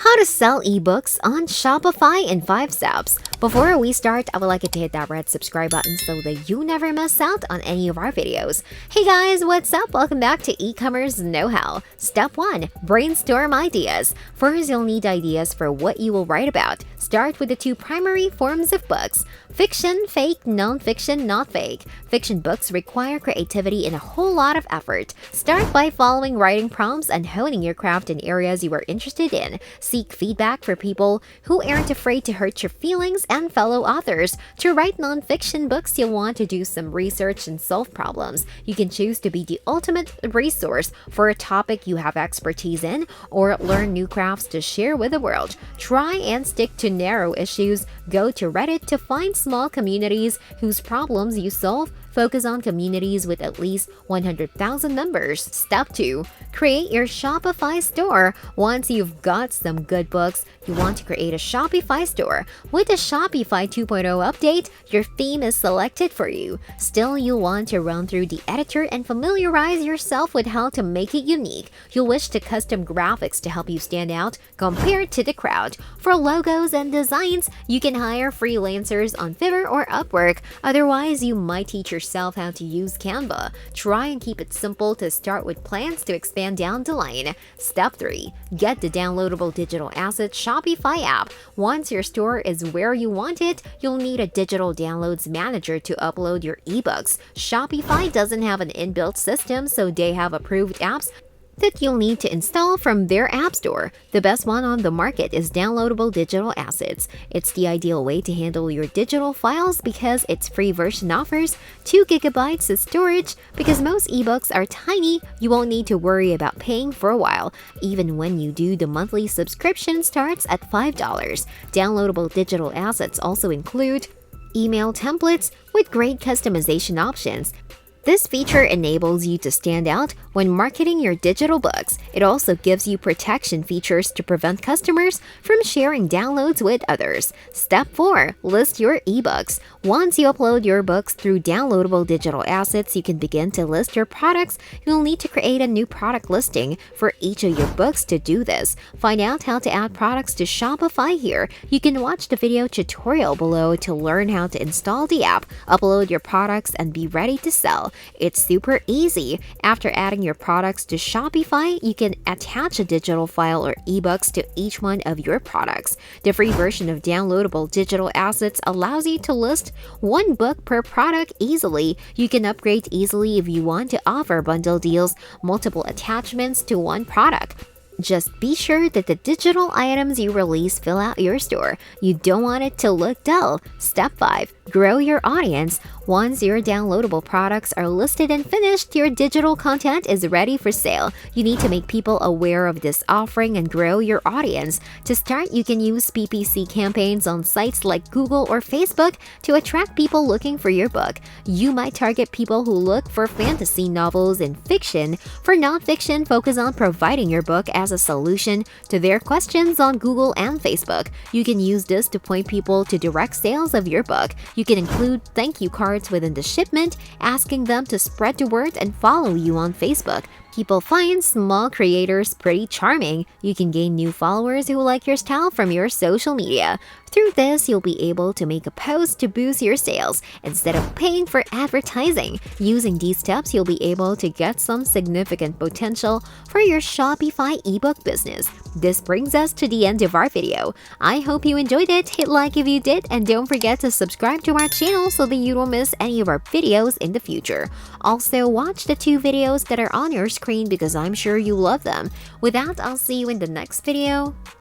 How to sell ebooks on Shopify in 5 steps. Before we start, I would like you to hit that red subscribe button so that you never miss out on any of our videos. Hey guys, what's up? Welcome back to e-commerce know-how. Step 1. Brainstorm ideas. First, you'll need ideas for what you will write about. Start with the two primary forms of books. Fiction, fake, non-fiction, not fake. Fiction books require creativity and a whole lot of effort. Start by following writing prompts and honing your craft in areas you are interested in. Seek feedback for people who aren't afraid to hurt your feelings and fellow authors. To write non-fiction books, you'll want to do some research and solve problems. You can choose to be the ultimate resource for a topic you have expertise in, or learn new crafts to share with the world. Try and stick to narrow issues. Go to Reddit to find small communities whose problems you solve. Focus on communities with at least 100,000 members. Step 2. Create your Shopify store. Once you've got some good books, you want to create a Shopify store. With the Shopify 2.0 update, your theme is selected for you. Still, you'll want to run through the editor and familiarize yourself with how to make it unique. You'll wish to custom graphics to help you stand out compared to the crowd. For logos and designs, you can hire freelancers on Fiverr or Upwork. Otherwise, you might teach yourself how to use Canva. Try and keep it simple to start with plans to expand down the line. Step 3. Get the downloadable digital asset Shopify app. Once your store is where you want it, you'll need a digital downloads manager to upload your ebooks. Shopify doesn't have an inbuilt system, so they have approved apps that you'll need to install from their app store. The best one on the market is downloadable digital assets. It's the ideal way to handle your digital files because its free version offers 2 gigabytes of storage. Because most ebooks are tiny, you won't need to worry about paying for a while. Even when you do, the monthly subscription starts at $5. Downloadable digital assets also include email templates with great customization options. This feature enables you to stand out when marketing your digital books. It also gives you protection features to prevent customers from sharing downloads with others. Step 4. List your ebooks. Once you upload your books through downloadable digital assets, you can begin to list your products. You'll need to create a new product listing for each of your books to do this. Find out how to add products to Shopify here. You can watch the video tutorial below to learn how to install the app, upload your products, and be ready to sell. It's super easy. After adding your products to Shopify, you can attach a digital file or ebooks to each one of your products. The free version of downloadable digital assets allows you to list one book per product easily. You can upgrade easily if you want to offer bundle deals, multiple attachments to one product. Just be sure that the digital items you release fill out your store. You don't want it to look dull. Step 5. Grow your audience. Once your downloadable products are listed and finished, your digital content is ready for sale. You need to make people aware of this offering and grow your audience. To start, you can use PPC campaigns on sites like Google or Facebook to attract people looking for your book. You might target people who look for fantasy novels and fiction. For nonfiction, focus on providing your book as a solution to their questions on Google and Facebook. You can use this to point people to direct sales of your book. You can include thank you cards within the shipment, asking them to spread the word and follow you on Facebook. People find small creators pretty charming. You can gain new followers who like your style from your social media. Through this, you'll be able to make a post to boost your sales instead of paying for advertising. Using these steps, you'll be able to get some significant potential for your Shopify ebook business. This brings us to the end of our video. I hope you enjoyed it. Hit like if you did, and don't forget to subscribe to our channel so that you don't miss any of our videos in the future. Also, watch the 2 videos that are on your screen because I'm sure you love them. With that, I'll see you in the next video.